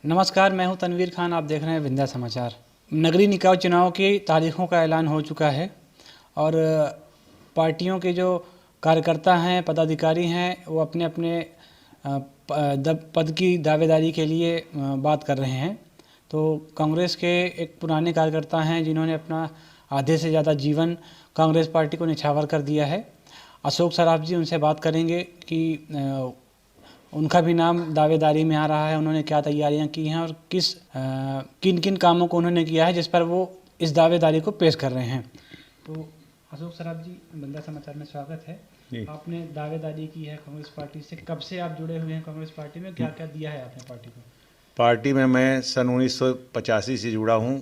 नमस्कार, मैं हूं तनवीर खान। आप देख रहे हैं विंध्या समाचार। नगरीय निकाय चुनाव की तारीखों का ऐलान हो चुका है और पार्टियों के जो कार्यकर्ता हैं, पदाधिकारी हैं, वो अपने अपने पद की दावेदारी के लिए बात कर रहे हैं। तो कांग्रेस के एक पुराने कार्यकर्ता हैं जिन्होंने अपना आधे से ज़्यादा जीवन कांग्रेस पार्टी को न्यौछावर कर दिया है, अशोक सराफ जी, उनसे बात करेंगे कि उनका भी नाम दावेदारी में आ रहा है, उन्होंने क्या तैयारियां की हैं और किन किन कामों को उन्होंने किया है जिस पर वो इस दावेदारी को पेश कर रहे हैं। तो अशोक सराफ जी, विंध्या समाचार में स्वागत है। आपने दावेदारी की है कांग्रेस पार्टी से, कब से आप जुड़े हुए हैं कांग्रेस पार्टी में, क्या क्या दिया है आपने पार्टी को? पार्टी में मैं सन 1985 से जुड़ा हूँ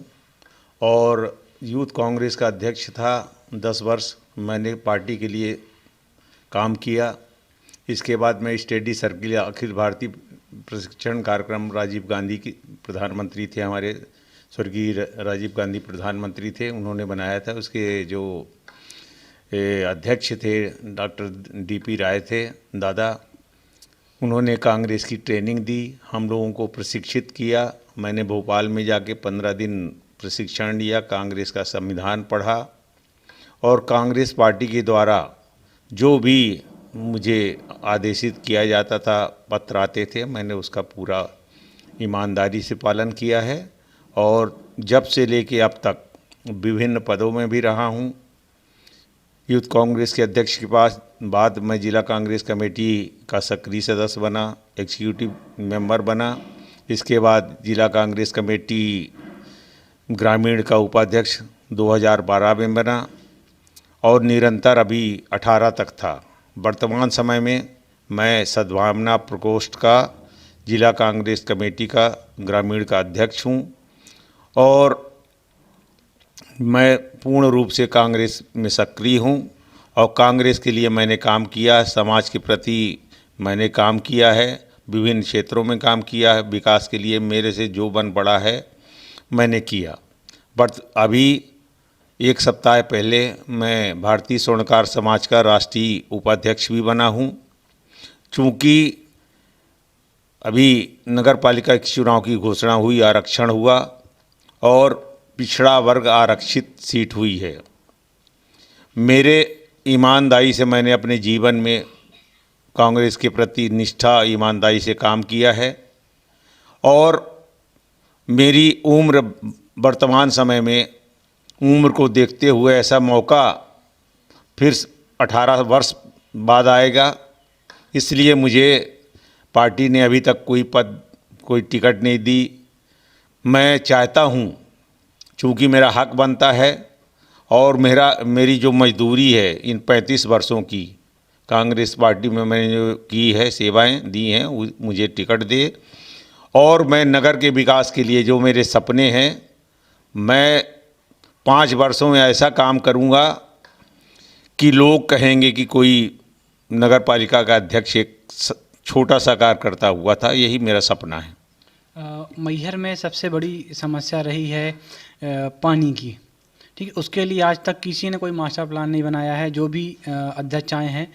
और यूथ कांग्रेस का अध्यक्ष था। 10 वर्ष मैंने पार्टी के लिए काम किया। इसके बाद मैं स्टडी सर्किल या अखिल भारतीय प्रशिक्षण कार्यक्रम, राजीव गांधी की प्रधानमंत्री थे, हमारे स्वर्गीय राजीव गांधी प्रधानमंत्री थे, उन्होंने बनाया था। उसके जो अध्यक्ष थे डॉक्टर DP राय थे दादा, उन्होंने कांग्रेस की ट्रेनिंग दी, हम लोगों को प्रशिक्षित किया। मैंने भोपाल में जाके 15 दिन प्रशिक्षण लिया, कांग्रेस का संविधान पढ़ा और कांग्रेस पार्टी के द्वारा जो भी मुझे आदेशित किया जाता था, पत्र आते थे, मैंने उसका पूरा ईमानदारी से पालन किया है और जब से लेके अब तक विभिन्न पदों में भी रहा हूँ। यूथ कांग्रेस के अध्यक्ष के बाद मैं जिला कांग्रेस कमेटी का सक्रिय सदस्य बना, एग्जीक्यूटिव मेंबर बना। इसके बाद जिला कांग्रेस कमेटी ग्रामीण का उपाध्यक्ष 2012 में बना और निरंतर अभी 18 तक था। वर्तमान समय में मैं सद्भावना प्रकोष्ठ का जिला कांग्रेस कमेटी का ग्रामीण का अध्यक्ष हूँ और मैं पूर्ण रूप से कांग्रेस में सक्रिय हूँ और कांग्रेस के लिए मैंने काम किया, समाज के प्रति मैंने काम किया है, विभिन्न क्षेत्रों में काम किया है, विकास के लिए मेरे से जो बन पड़ा है मैंने किया। बट अभी एक सप्ताह पहले मैं भारतीय स्वर्णकार समाज का राष्ट्रीय उपाध्यक्ष भी बना हूँ। चूँकि अभी नगर पालिका के चुनाव की घोषणा हुई, आरक्षण हुआ और पिछड़ा वर्ग आरक्षित सीट हुई है। मेरे ईमानदारी से मैंने अपने जीवन में कांग्रेस के प्रति निष्ठा, ईमानदारी से काम किया है और मेरी उम्र वर्तमान समय में उम्र को देखते हुए ऐसा मौका फिर 18 वर्ष बाद आएगा, इसलिए मुझे पार्टी ने अभी तक कोई टिकट नहीं दी। मैं चाहता हूँ, चूँकि मेरा हक बनता है और मेरी जो मजदूरी है इन 35 वर्षों की कांग्रेस पार्टी में मैंने जो की है, सेवाएं दी हैं, मुझे टिकट दे और मैं नगर के विकास के लिए जो मेरे सपने हैं, मैं 5 वर्षों में ऐसा काम करूंगा कि लोग कहेंगे कि कोई नगर पालिका का अध्यक्ष एक छोटा सा कार्यकर्ता हुआ था। यही मेरा सपना है। मैहर में सबसे बड़ी समस्या रही है पानी की, ठीक है। उसके लिए आज तक किसी ने कोई मास्टर प्लान नहीं बनाया है। जो भी अध्यक्ष आए हैं,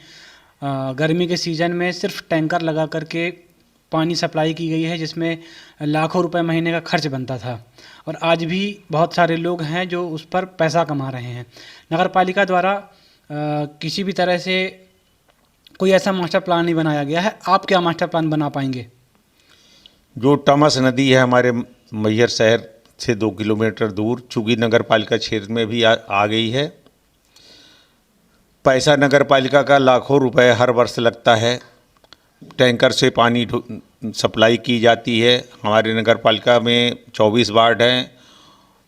गर्मी के सीज़न में सिर्फ टैंकर लगा करके पानी सप्लाई की गई है, जिसमें लाखों रुपए महीने का खर्च बनता था और आज भी बहुत सारे लोग हैं जो उस पर पैसा कमा रहे हैं। नगर पालिका द्वारा किसी भी तरह से कोई ऐसा मास्टर प्लान नहीं बनाया गया है। आप क्या मास्टर प्लान बना पाएंगे? जो टमस नदी है हमारे मैहर शहर से 2 किलोमीटर दूर, चूँकि नगर पालिका क्षेत्र में भी आ गई है। पैसा नगर पालिका का लाखों रुपए हर वर्ष लगता है। टैंकर से पानी सप्लाई की जाती है। हमारे नगर पालिका में 24 वार्ड हैं।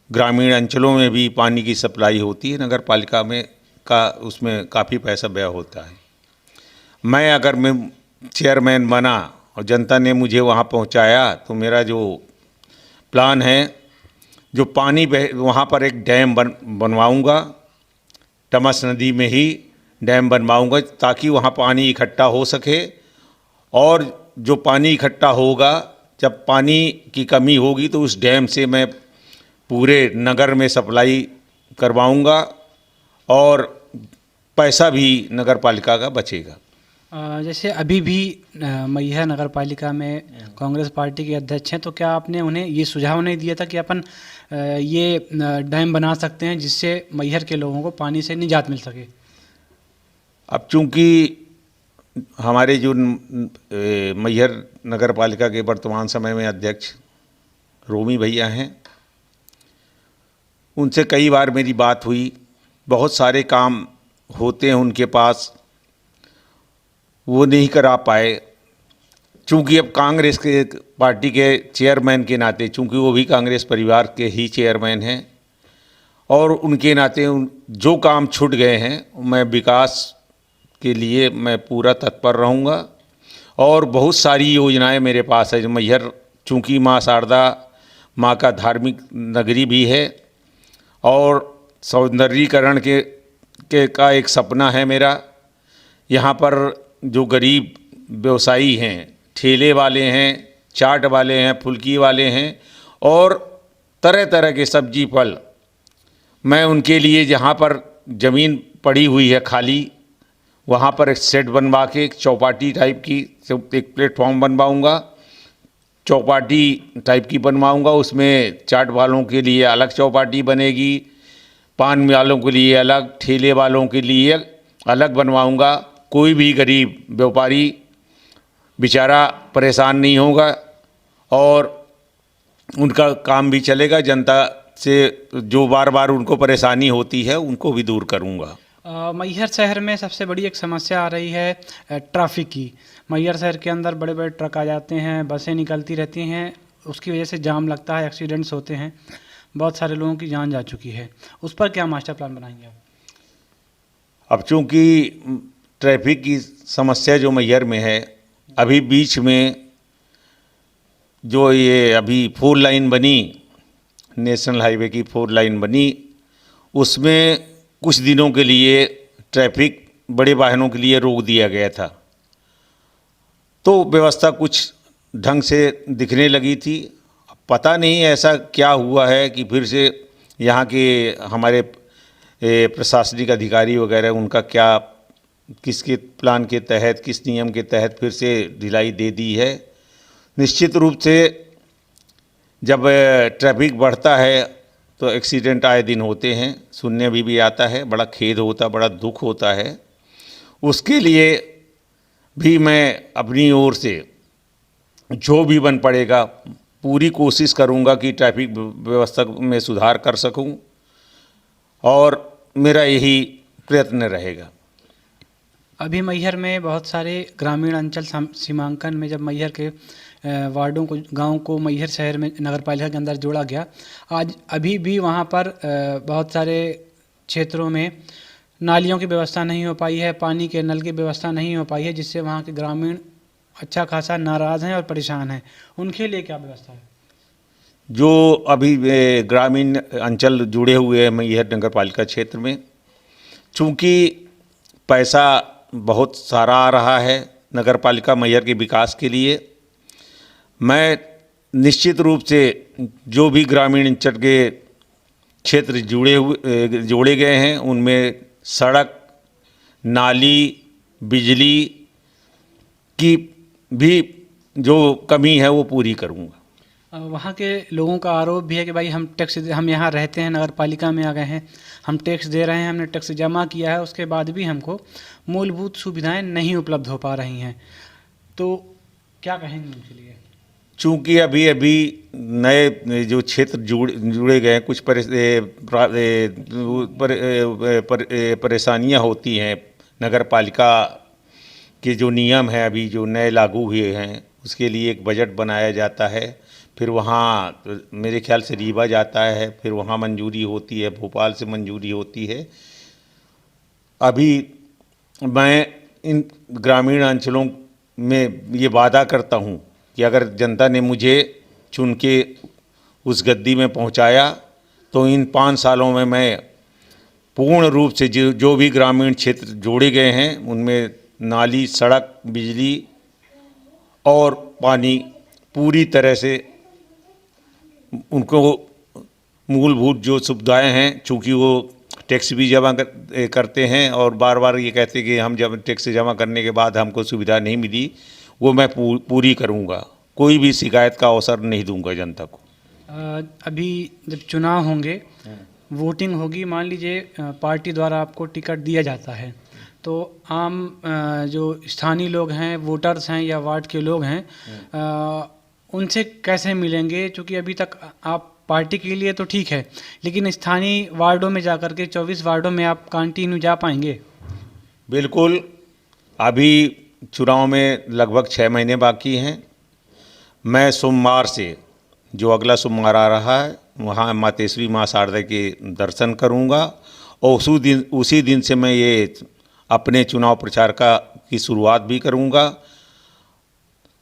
ग्रामीण अंचलों में भी पानी की सप्लाई होती है नगर पालिका में उसमें काफ़ी पैसा व्यय होता है। अगर मैं चेयरमैन बना और जनता ने मुझे वहाँ पहुँचाया तो मेरा जो प्लान है, जो पानी वहाँ पर एक डैम बनवाऊँगा, टमस नदी में ही डैम बनवाऊँगा ताकि वहाँ पानी इकट्ठा हो सके और जो पानी इकट्ठा होगा, जब पानी की कमी होगी तो उस डैम से मैं पूरे नगर में सप्लाई करवाऊँगा और पैसा भी नगर पालिका का बचेगा। जैसे अभी भी मैहर नगर पालिका में कांग्रेस पार्टी के अध्यक्ष हैं, तो क्या आपने उन्हें ये सुझाव नहीं दिया था कि अपन ये डैम बना सकते हैं जिससे मैहर के लोगों को पानी से निजात मिल सके? अब चूंकि हमारे जो मैहर नगर पालिका के वर्तमान समय में अध्यक्ष रोमी भैया हैं, उनसे कई बार मेरी बात हुई, बहुत सारे काम होते हैं उनके पास, वो नहीं करा पाए। चूंकि अब कांग्रेस के पार्टी के चेयरमैन के नाते, चूंकि वो भी कांग्रेस परिवार के ही चेयरमैन हैं, और उनके नाते जो काम छूट गए हैं, मैं विकास के लिए मैं पूरा तत्पर रहूँगा। और बहुत सारी योजनाएं मेरे पास है। मैहर चूँकि माँ शारदा माँ का धार्मिक नगरी भी है, और सौंदर्यीकरण के का एक सपना है मेरा। यहाँ पर जो गरीब व्यवसायी हैं, ठेले वाले हैं, चाट वाले हैं, फुल्की वाले हैं, और तरह तरह के सब्जी फल, मैं उनके लिए जहाँ पर ज़मीन पड़ी हुई है खाली, वहाँ पर एक सेट बनवा के एक चौपाटी टाइप की एक प्लेटफॉर्म बनवाऊँगा, चौपाटी टाइप की बनवाऊँगा। उसमें चाट वालों के लिए अलग चौपाटी बनेगी, पान वालों के लिए अलग, ठेले वालों के लिए अलग बनवाऊँगा। कोई भी गरीब व्यापारी बेचारा परेशान नहीं होगा, और उनका काम भी चलेगा। जनता से जो बार बार उनको परेशानी होती है, उनको भी दूर करूँगा। मैहर शहर में सबसे बड़ी एक समस्या आ रही है ट्रैफिक की। मैहर शहर के अंदर बड़े बड़े ट्रक आ जाते हैं, बसें निकलती रहती हैं, उसकी वजह से जाम लगता है, एक्सीडेंट्स होते हैं, बहुत सारे लोगों की जान जा चुकी है। उस पर क्या मास्टर प्लान बनाएंगे आप? अब चूँकि ट्रैफिक की समस्या जो मैहर में है, अभी बीच में जो ये अभी 4 लाइन बनी, नेशनल हाईवे की 4 लाइन बनी, उसमें कुछ दिनों के लिए ट्रैफिक बड़े वाहनों के लिए रोक दिया गया था। तो व्यवस्था कुछ ढंग से दिखने लगी थी। पता नहीं ऐसा क्या हुआ है कि फिर से यहाँ के हमारे प्रशासनिक अधिकारी वगैरह, उनका क्या, किसके प्लान के तहत, किस नियम के तहत फिर से ढिलाई दे दी है। निश्चित रूप से जब ट्रैफिक बढ़ता है तो एक्सीडेंट आए दिन होते हैं, सुनने भी आता है, बड़ा खेद होता, बड़ा दुख होता है। उसके लिए भी मैं अपनी ओर से जो भी बन पड़ेगा पूरी कोशिश करूंगा कि ट्रैफिक व्यवस्था में सुधार कर सकूं, और मेरा यही प्रयत्न रहेगा। अभी मैहर में बहुत सारे ग्रामीण अंचल सीमांकन में जब मैहर के वार्डों को, गांव को मैहर शहर में नगर पालिका के अंदर जोड़ा गया, आज अभी भी वहां पर बहुत सारे क्षेत्रों में नालियों की व्यवस्था नहीं हो पाई है, पानी के नल की व्यवस्था नहीं हो पाई है, जिससे वहां के ग्रामीण अच्छा खासा नाराज़ हैं और परेशान हैं। उनके लिए क्या व्यवस्था है? जो अभी ग्रामीण अंचल जुड़े हुए हैं मैहर नगर पालिका क्षेत्र में, चूँकि पैसा बहुत सारा आ रहा है नगर पालिका मैहर के विकास के लिए, मैं निश्चित रूप से जो भी ग्रामीण अंचल के क्षेत्र जोड़े गए हैं, उनमें सड़क, नाली, बिजली की भी जो कमी है वो पूरी करूँगा। वहाँ के लोगों का आरोप भी है कि भाई हम यहाँ रहते हैं, नगर पालिका में आ गए हैं, हम टैक्स दे रहे हैं, हमने टैक्स जमा किया है, उसके बाद भी हमको मूलभूत सुविधाएं नहीं उपलब्ध हो पा रही हैं। तो क्या कहेंगे उनके लिए? चूँकि अभी अभी नए जो क्षेत्र जुड़े गए हैं, कुछ परेशानियाँ होती हैं। नगर पालिका के जो नियम हैं अभी जो नए लागू हुए हैं, उसके लिए एक बजट बनाया जाता है, फिर वहाँ मेरे ख्याल से रीवा जाता है, फिर वहाँ मंजूरी होती है, भोपाल से मंजूरी होती है। अभी मैं इन ग्रामीण अंचलों में ये वादा करता हूँ कि अगर जनता ने मुझे चुन के उस गद्दी में पहुँचाया, तो इन 5 सालों में मैं पूर्ण रूप से जो भी ग्रामीण क्षेत्र जोड़े गए हैं, उनमें नाली, सड़क, बिजली और पानी पूरी तरह से उनको मूलभूत जो सुविधाएं हैं, चूँकि वो टैक्स भी जमा करते हैं और बार बार ये कहते हैं कि हम जब टैक्स जमा करने के बाद हमको सुविधा नहीं मिली, वो मैं पूरी करूँगा। कोई भी शिकायत का अवसर नहीं दूंगा जनता को। अभी जब चुनाव होंगे, वोटिंग होगी, मान लीजिए पार्टी द्वारा आपको टिकट दिया जाता है, तो आम जो स्थानीय लोग हैं, वोटर्स हैं या वार्ड के लोग हैं, उनसे कैसे मिलेंगे? क्योंकि अभी तक आप पार्टी के लिए तो ठीक है, लेकिन स्थानीय वार्डों में जाकर के 24 वार्डों में आप कंटिन्यू जा पाएंगे? बिल्कुल। अभी चुनाव में लगभग 6 महीने बाकी हैं। मैं सोमवार से, जो अगला सोमवार आ रहा है, वहाँ मातेश्वरी माँ शारदा के दर्शन करूँगा और उसी दिन से मैं ये अपने चुनाव प्रचार की शुरुआत भी करूँगा।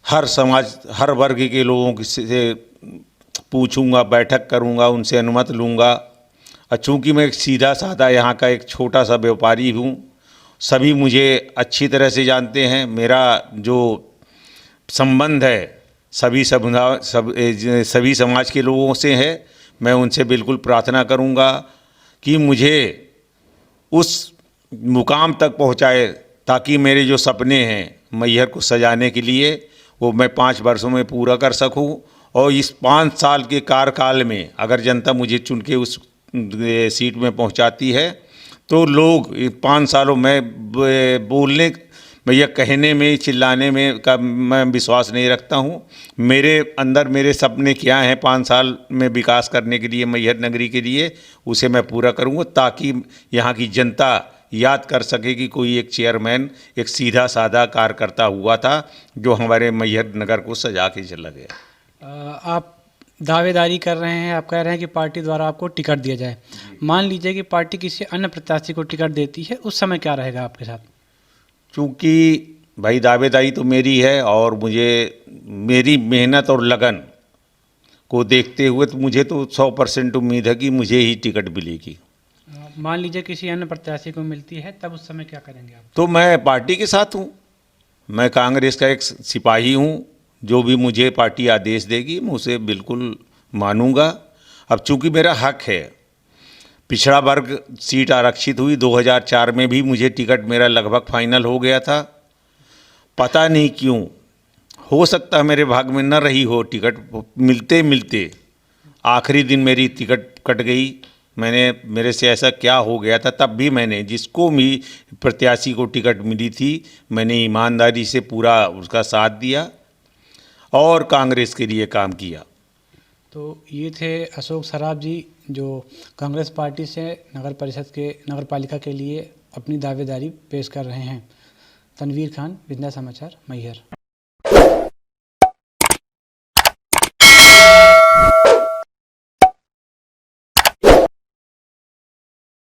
हर समाज, हर वर्ग के लोगों से पूछूंगा, बैठक करूँगा, उनसे अनुमति लूँगा। और चूँकि मैं एक सीधा साधा यहाँ का एक छोटा सा व्यापारी हूँ, सभी मुझे अच्छी तरह से जानते हैं। मेरा जो संबंध है सभी समाज के लोगों से है। मैं उनसे बिल्कुल प्रार्थना करूंगा कि मुझे उस मुकाम तक पहुंचाए, ताकि मेरे जो सपने हैं मैहर को सजाने के लिए, वो मैं 5 वर्षों में पूरा कर सकूं। और इस 5 साल के कार्यकाल में अगर जनता मुझे चुन के उस सीट में पहुंचाती है, तो लोग 5 सालों में बोलने, मैं यह कहने में, चिल्लाने में का मैं विश्वास नहीं रखता हूँ। मेरे अंदर मेरे सपने क्या हैं 5 साल में विकास करने के लिए, मैहर नगरी के लिए, उसे मैं पूरा करूँगा, ताकि यहाँ की जनता याद कर सके कि कोई एक चेयरमैन एक सीधा साधा कार्यकर्ता हुआ था जो हमारे मैहर नगर को सजा के चला गया। आप दावेदारी कर रहे हैं, आप कह रहे हैं कि पार्टी द्वारा आपको टिकट दिया जाए। मान लीजिए कि पार्टी किसी अन्य प्रत्याशी को टिकट देती है, उस समय क्या रहेगा आपके साथ? चूँकि भाई दावेदारी तो मेरी है और मुझे मेरी मेहनत और लगन को देखते हुए तो मुझे तो 100% उम्मीद है कि मुझे ही टिकट मिलेगी। मान लीजिए किसी अन्य प्रत्याशी को मिलती है, तब उस समय क्या करेंगे आप? तो मैं पार्टी के साथ हूँ, मैं कांग्रेस का एक सिपाही हूँ। जो भी मुझे पार्टी आदेश देगी मैं उसे बिल्कुल मानूंगा। अब चूँकि मेरा हक है, पिछड़ा वर्ग सीट आरक्षित हुई 2004 में भी मुझे टिकट मेरा लगभग फाइनल हो गया था। पता नहीं क्यों, हो सकता है मेरे भाग में न रही हो, टिकट मिलते मिलते आखिरी दिन मेरी टिकट कट गई। मेरे से ऐसा क्या हो गया था, तब भी मैंने जिसको भी प्रत्याशी को टिकट मिली थी, मैंने ईमानदारी से पूरा उसका साथ दिया और कांग्रेस के लिए काम किया। तो ये थे अशोक सराफ जी, जो कांग्रेस पार्टी से नगर परिषद के, नगर पालिका के लिए अपनी दावेदारी पेश कर रहे हैं। तनवीर खान, विंध्या समाचार, मैहर।